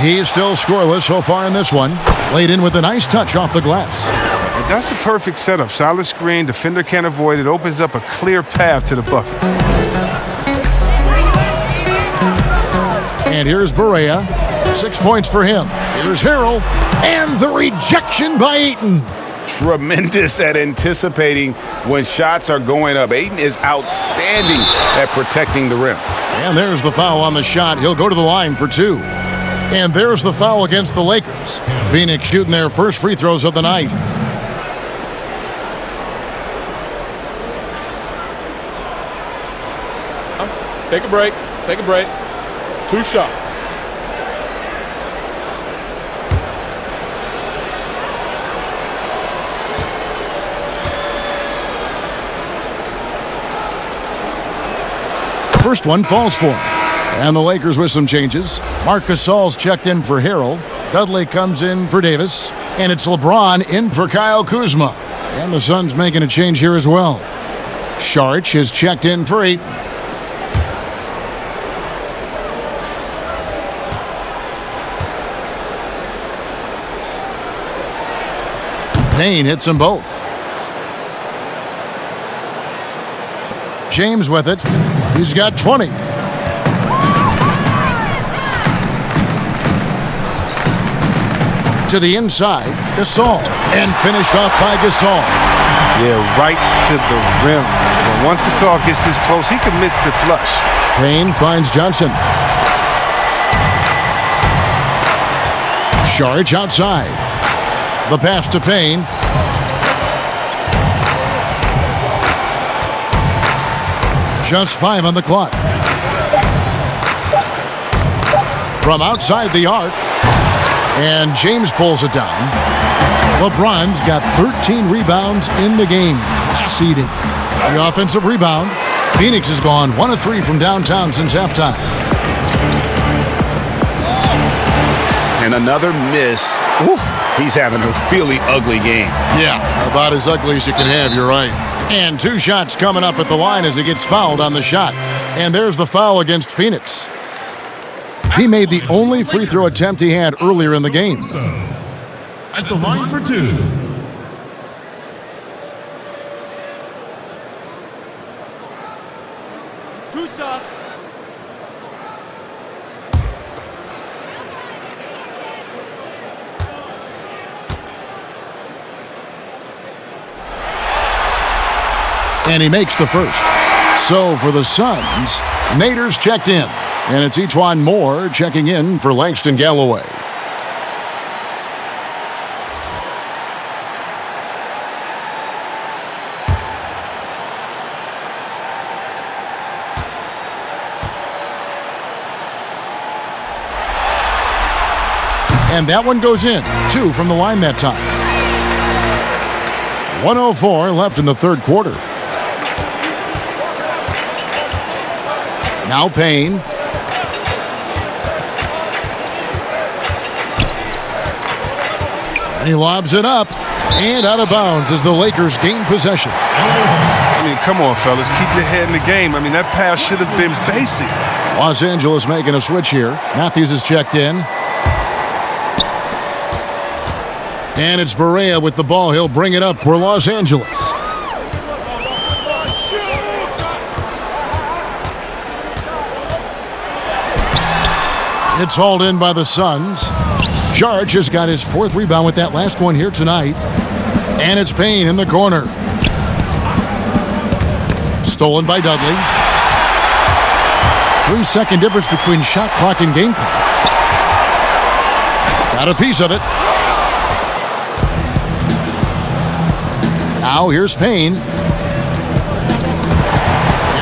He is still scoreless so far in this one. Laid in with a nice touch off the glass. And that's a perfect setup. Solid screen, defender can't avoid it. Opens up a clear path to the bucket. And here's Barea. 6 points for him. Here's Harrell. And the rejection by Ayton. Tremendous at anticipating when shots are going up. Ayton is outstanding at protecting the rim. And there's the foul on the shot. He'll go to the line for 2. And there's the foul against the Lakers. Phoenix shooting their first free throws of the night. Take a break. Take a break. 2 shots. First one falls for him. And the Lakers with some changes. Marc Gasol's checked in for Harrell. Dudley comes in for Davis. And it's LeBron in for Kyle Kuzma. And the Suns making a change here as well. Sharch is checked in for Ayton. Payne hits them both. James with it. He's got 20. To the inside, Gasol. And finished off by Gasol. Yeah, right to the rim. But once Gasol gets this close, he commits to flush. Payne finds Johnson. Saric outside. The pass to Payne. Just 5 on the clock. From outside the arc. And James pulls it down. LeBron's got 13 rebounds in the game. Class eating. The offensive rebound. Phoenix has gone 1 of 3 from downtown since halftime. And another miss. Woo, he's having a really ugly game. Yeah, about as ugly as you can have, you're right. And 2 shots coming up at the line as he gets fouled on the shot. And there's the foul against Phoenix. He made the only free throw attempt he had earlier in the game. At the line for 2. Two shots. And he makes the first. So for the Suns, Nader's checked in. And it's Etuan Moore checking in for Langston Galloway. And that one goes in. 2 from the line that time. 1:04 left in the third quarter. Now Payne. And he lobs it up and out of bounds as the Lakers gain possession. I mean, come on, fellas. Keep your head in the game. I mean, that pass should have been basic. Los Angeles making a switch here. Matthews is checked in. And it's Barea with the ball. He'll bring it up for Los Angeles. It's hauled in by the Suns. Saric has got his 4th rebound with that last one here tonight. And it's Payne in the corner. Stolen by Dudley. 3-second difference between shot clock and game clock. Got a piece of it. Now here's Payne.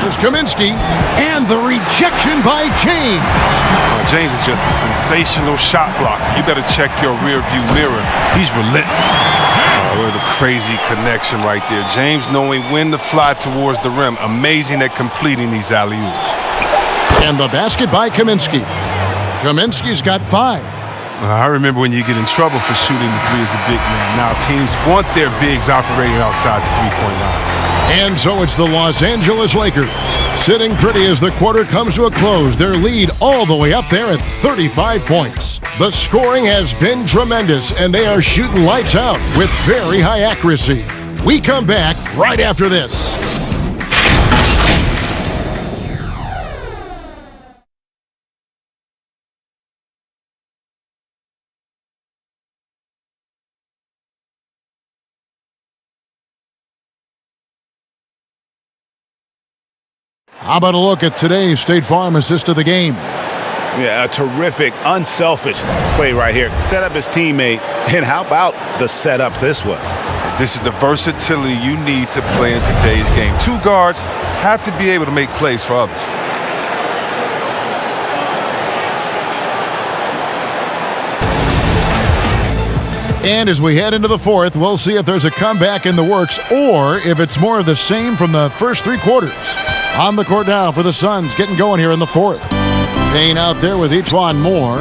Here's Kaminsky. And the rejection by James. James is just a sensational shot blocker. You better check your rear view mirror. He's relentless. What a crazy connection right there. James knowing when to fly towards the rim. Amazing at completing these alley-oops. And the basket by Kaminsky. Kaminsky's got 5. I remember when you get in trouble for shooting the 3 as a big man. Now teams want their bigs operating outside the 3-point line. And so it's the Los Angeles Lakers. Sitting pretty as the quarter comes to a close. Their lead all the way up there at 35 points. The scoring has been tremendous, and they are shooting lights out with very high accuracy. We come back right after this. How about a look at today's State Farm assist of the game? Yeah, a terrific, unselfish play right here. Set up his teammate, and how about the setup this was? This is the versatility you need to play in today's game. 2 guards have to be able to make plays for others. And as we head into the fourth, we'll see if there's a comeback in the works or if it's more of the same from the first 3 quarters. On the court now for the Suns, getting going here in the fourth. Payne out there with Etuan Moore.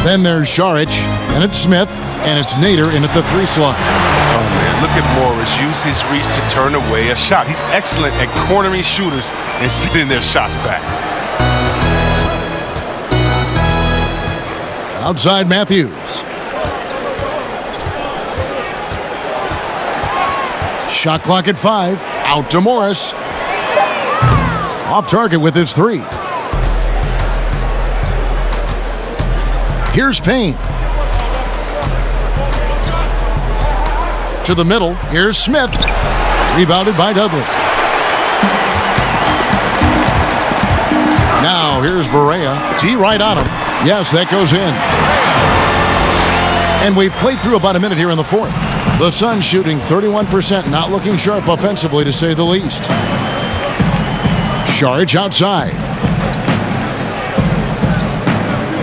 Then there's Saric, and it's Smith, and it's Nader in at the 3 slot. Oh, man, look at Morris use his reach to turn away a shot. He's excellent at cornering shooters and sending their shots back. Outside Matthews. Shot clock at 5. Out to Morris. Off target with his three. Here's Payne. To the middle. Here's Smith. Rebounded by Dudley. Now here's Barea. Tee right on him. Yes, that goes in. And we've played through about a minute here in the fourth. The Suns shooting 31%, not looking sharp offensively to say the least. Saric outside.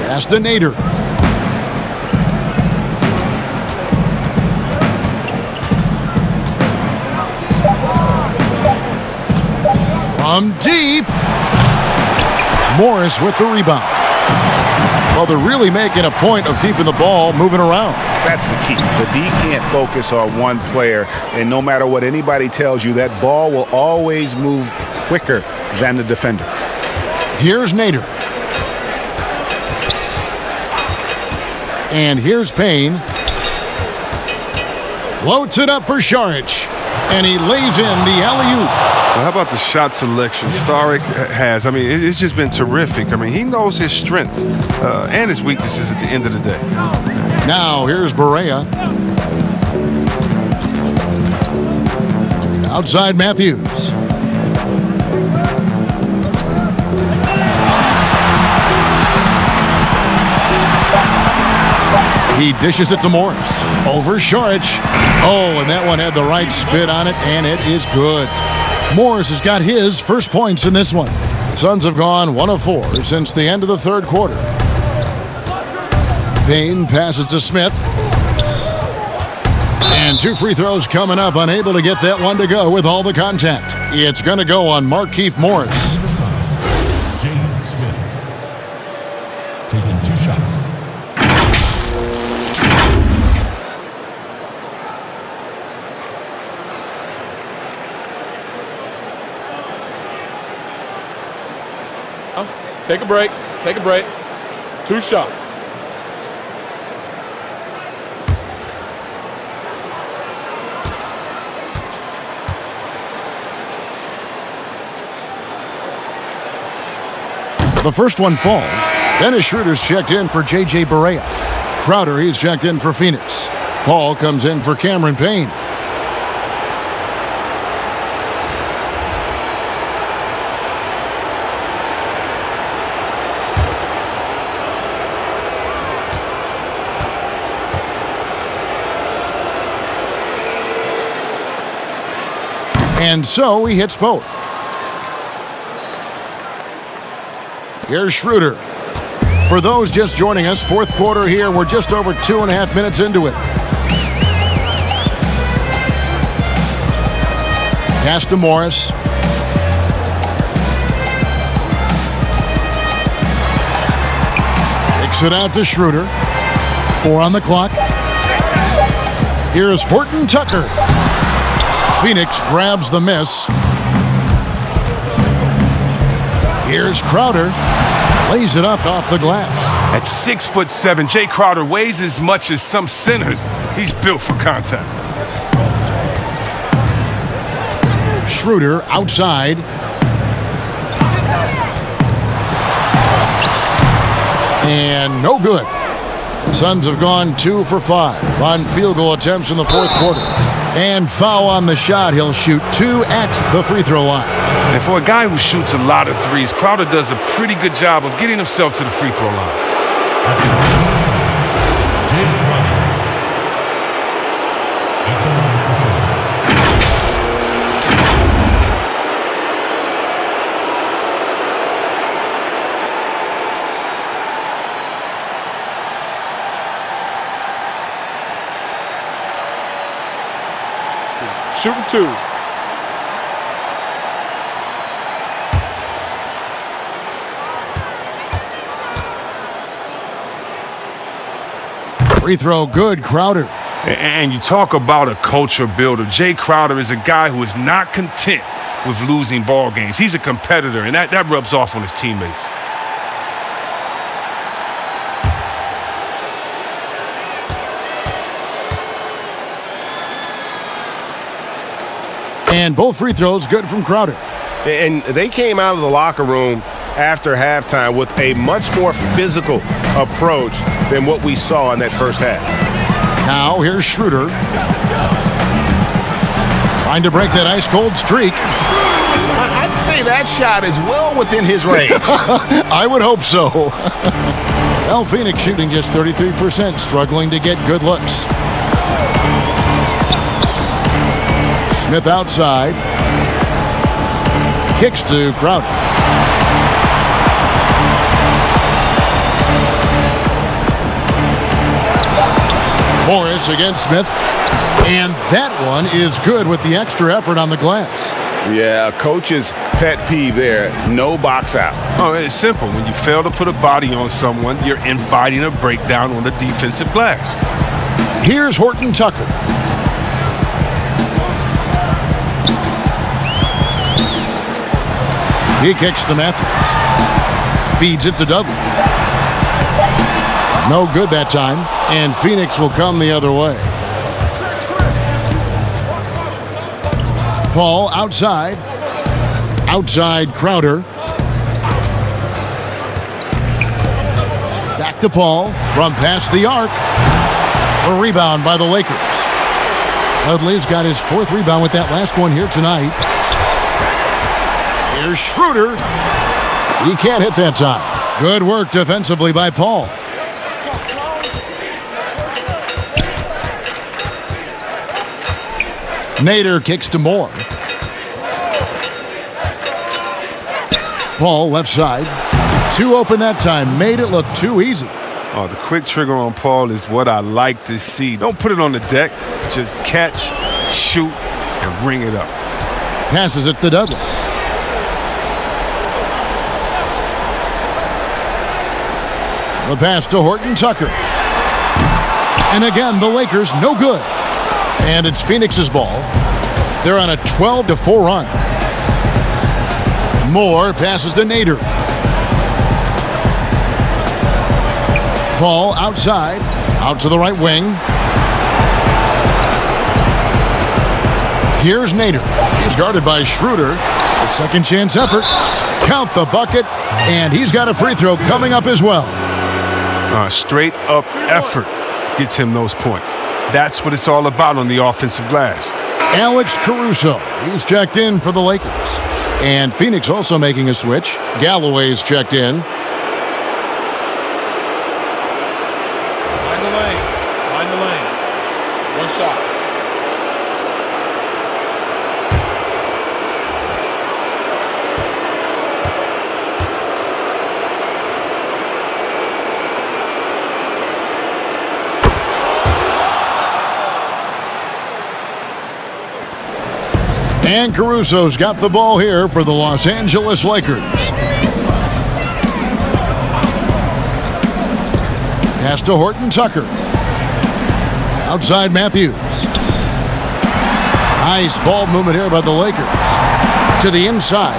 Pass to Nader. From deep. Morris with the rebound. Well, they're really making a point of keeping the ball moving around. That's the key. The D can't focus on one player, and no matter what anybody tells you, that ball will always move quicker than the defender. Here's Nader. And here's Payne. Floats it up for Saric. And he lays in the alley-oop. Well, how about the shot selection Saric has? I mean, it's just been terrific. I mean, he knows his strengths and his weaknesses at the end of the day. Now, here's Barea. Outside Matthews. He dishes it to Morris. Over Saric. Oh, and that one had the right spin on it, and it is good. Morris has got his first points in this one. The Suns have gone 1 of 4 since the end of the third quarter. Payne passes to Smith. And 2 free throws coming up, unable to get that one to go with all the contact. It's going to go on Markieff Morris. James Smith taking 2 shots. Take a break. Take a break. 2 shots. The first one falls. Dennis Schroeder's checked in for J.J. Barea. Crowder, he's checked in for Phoenix. Paul comes in for Cameron Payne. And so he hits both. Here's Schroeder. For those just joining us, fourth quarter here. We're just over 2.5 minutes into it. Pass to Morris. Kicks it out to Schroeder. 4 on the clock. Here's Horton Tucker. Phoenix grabs the miss. Here's Crowder. Lays it up off the glass. At 6'7", Jay Crowder weighs as much as some centers. He's built for contact. Schroeder outside. And no good. The Suns have gone 2 for 5 on field goal attempts in the fourth quarter. And foul on the shot. He'll shoot 2 at the free throw line. And for a guy who shoots a lot of threes, Crowder does a pretty good job of getting himself to the free throw line. Shooting 2. Free throw good, Crowder. And you talk about a culture builder. Jay Crowder is a guy who is not content with losing ball games. He's a competitor, and that rubs off on his teammates. And both free throws good from Crowder. And they came out of the locker room after halftime with a much more physical approach than what we saw in that first half. Now here's Schroeder. Trying to break that ice-cold streak. I'd say that shot is well within his range. I would hope so. Well, Phoenix shooting just 33%, struggling to get good looks. Smith outside. Kicks to Crowder. Morris against Smith. And that one is good with the extra effort on the glass. Yeah, coach's pet peeve there, no box out. Oh, it's simple. When you fail to put a body on someone, you're inviting a breakdown on the defensive glass. Here's Horton Tucker. He kicks to Matthews. Feeds it to Dudley. No good that time, and Phoenix will come the other way. Paul outside. Outside Crowder. Back to Paul from past the arc. A rebound by the Lakers. Dudley's got his 4th rebound with that last one here tonight. Here's Schroeder. He can't hit that time. Good work defensively by Paul. Nader kicks to Moore. Paul left side. 2 open that time. Made it look too easy. Oh, the quick trigger on Paul is what I like to see. Don't put it on the deck. Just catch, shoot, and ring it up. Passes it to Dudley. The pass to Horton Tucker. And again, the Lakers no good. And it's Phoenix's ball. They're on a 12-4 run. Moore passes to Nader. Paul outside. Out to the right wing. Here's Nader. He's guarded by Schroeder. A second chance effort. Count the bucket. And he's got a free throw coming up as well. Straight up effort gets him those points. That's what it's all about on the offensive glass. Alex Caruso, he's checked in for the Lakers. And Phoenix also making a switch. Galloway's checked in. Mind the lane. Mind the lane. One shot. And Caruso's got the ball here for the Los Angeles Lakers. Pass to Horton Tucker. Outside Matthews. Nice ball movement here by the Lakers. To the inside.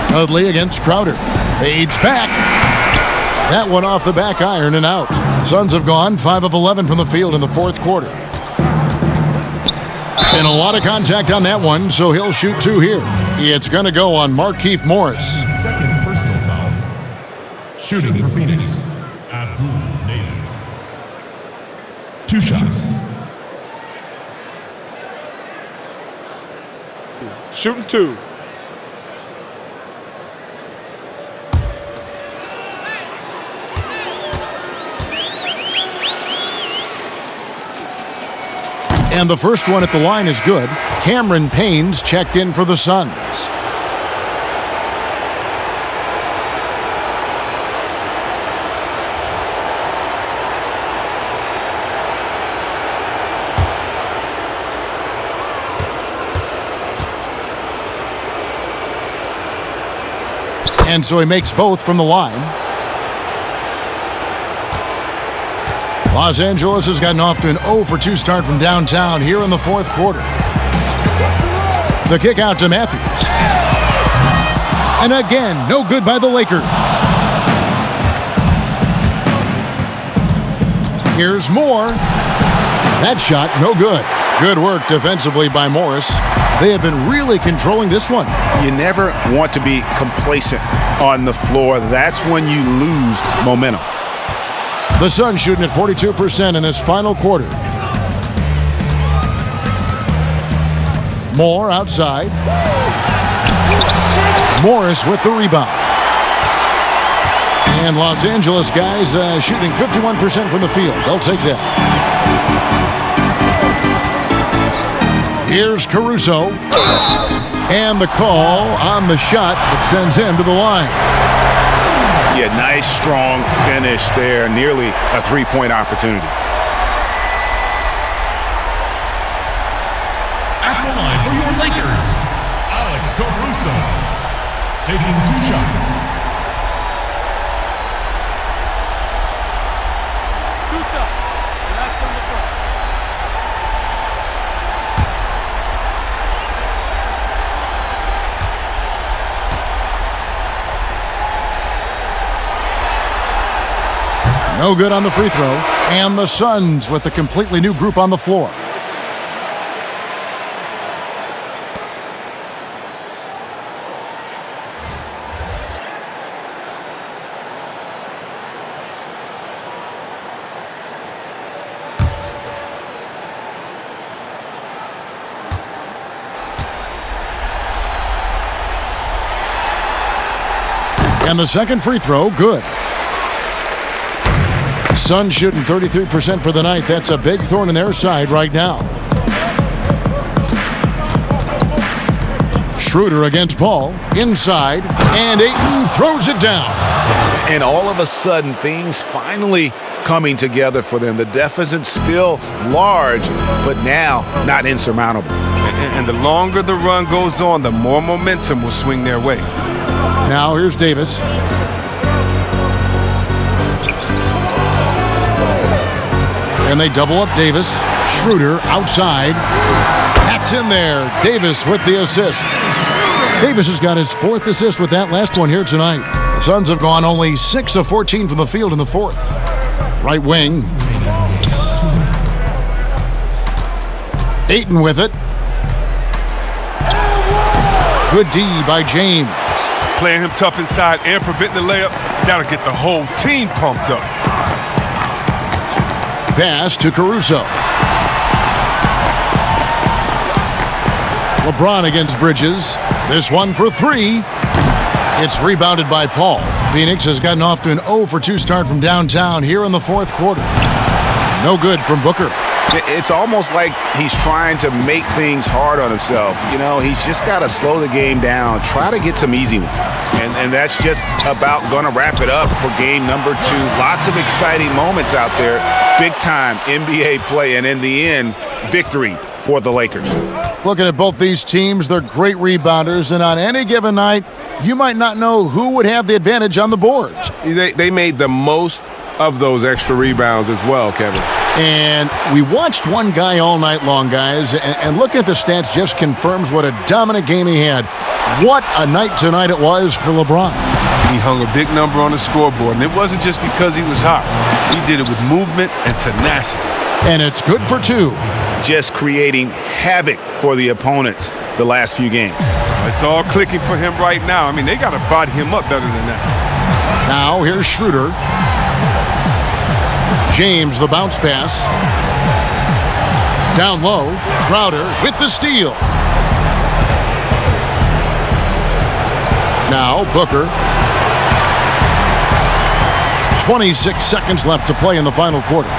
Dudley against Crowder. Fades back. That one off the back iron and out. The Suns have gone 5 of 11 from the field in the 4th quarter. And a lot of contact on that one, so he'll shoot 2 here. It's going to go on Markieff Morris. Second personal foul. Shooting for Phoenix, Abdul Nader. 2 shots. Shooting 2. And the first one at the line is good. Cameron Payne's checked in for the Suns. And so he makes both from the line. Los Angeles has gotten off to an 0-for-2 start from downtown here in the 4th quarter. The kick out to Matthews. And again, no good by the Lakers. Here's Moore. That shot, no good. Good work defensively by Morris. They have been really controlling this one. You never want to be complacent on the floor. That's when you lose momentum. The Suns shooting at 42% in this final quarter. Moore outside. Morris with the rebound. And Los Angeles guys shooting 51% from the field. They'll take that. Here's Caruso. And the call on the shot that sends him to the line. Yeah, nice, strong finish there. Nearly a three-point opportunity. At the line for your Lakers, Alex Caruso. Taking 2 shots. 2 shots. And that's on the first. No good on the free throw. And the Suns with a completely new group on the floor. And the second free throw, good. Suns shooting 33% for the night. That's a big thorn in their side right now. Schroeder against Paul. Inside. And Ayton throws it down. And all of a sudden, things finally coming together for them. The deficit's still large, but now not insurmountable. And the longer the run goes on, the more momentum will swing their way. Now here's Davis. And they double up Davis. Schroeder outside. That's in there. Davis with the assist. Davis has got his 4th assist with that last one here tonight. The Suns have gone only 6 of 14 from the field in the 4th. Right wing. Ayton with it. Good D by James. Playing him tough inside and preventing the layup. That'll get the whole team pumped up. Pass to Caruso. LeBron against Bridges. This one for 3. It's rebounded by Paul. Phoenix has gotten off to an 0 for 2 start from downtown here in the 4th quarter. No good from Booker. It's almost like he's trying to make things hard on himself. You know, he's just got to slow the game down, try to get some easy ones. And that's just about going to wrap it up for game number 2. Lots of exciting moments out there. Big time NBA play, and in the end, victory for the Lakers. Looking at both these teams, they're great rebounders, and on any given night, you might not know who would have the advantage on the board. They made the most of those extra rebounds as well, Kevin. And we watched one guy all night long, guys, and looking at the stats just confirms what a dominant game he had. What a night tonight it was for LeBron. He hung a big number on the scoreboard, and it wasn't just because he was hot. He did it with movement and tenacity. And it's good for 2. Just creating havoc for the opponents the last few games. It's all clicking for him right now. I mean, they got to body him up better than that. Now here's Schroeder. James, the bounce pass. Down low, Crowder with the steal. Now Booker. 26 seconds left to play in the final quarter.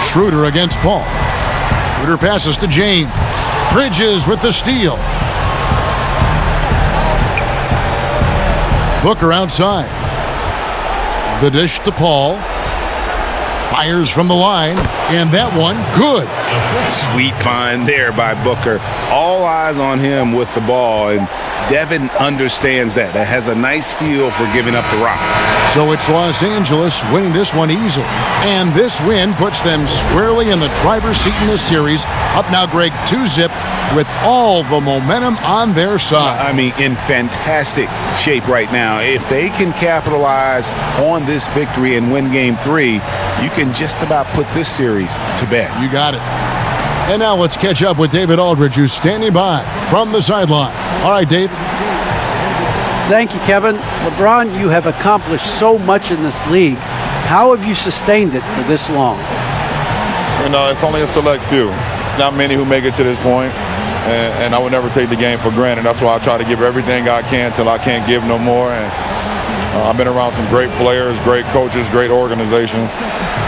Schroeder against Paul. Schroeder passes to James. Bridges with the steal. Booker outside. The dish to Paul. Fires from the line. And that one, good. Sweet find there by Booker. All eyes on him with the ball. And Devin understands that. That has a nice feel for giving up the rock. So it's Los Angeles winning this one easily. And this win puts them squarely in the driver's seat in this series. Up now, Greg, 2-zip with all the momentum on their side. I mean, in fantastic shape right now. If they can capitalize on this victory and win Game 3, you can just about put this series to bed. You got it. And now let's catch up with David Aldridge, who's standing by from the sideline. All right, Dave. Thank you, Kevin. LeBron, you have accomplished so much in this league. How have you sustained it for this long? You know, it's only a select few. It's not many who make it to this point, and I would never take the game for granted. That's why I try to give everything I can till I can't give no more. And I've been around some great players, great coaches, great organizations,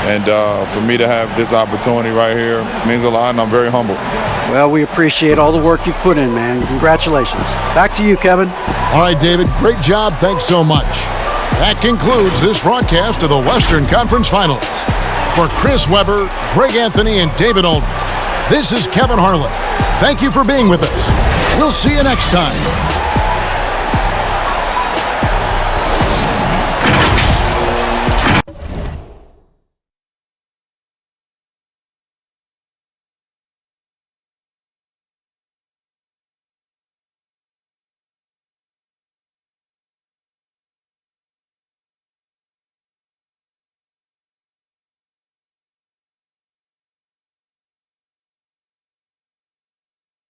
and for me to have this opportunity right here means a lot, and I'm very humbled. Well, we appreciate all the work you've put in, man. Congratulations. Back to you, Kevin. All right, David, great job. Thanks so much. That concludes this broadcast of the Western Conference Finals. For Chris Webber, Greg Anthony, and David Aldridge, this is Kevin Harlan. Thank you for being with us. We'll see you next time.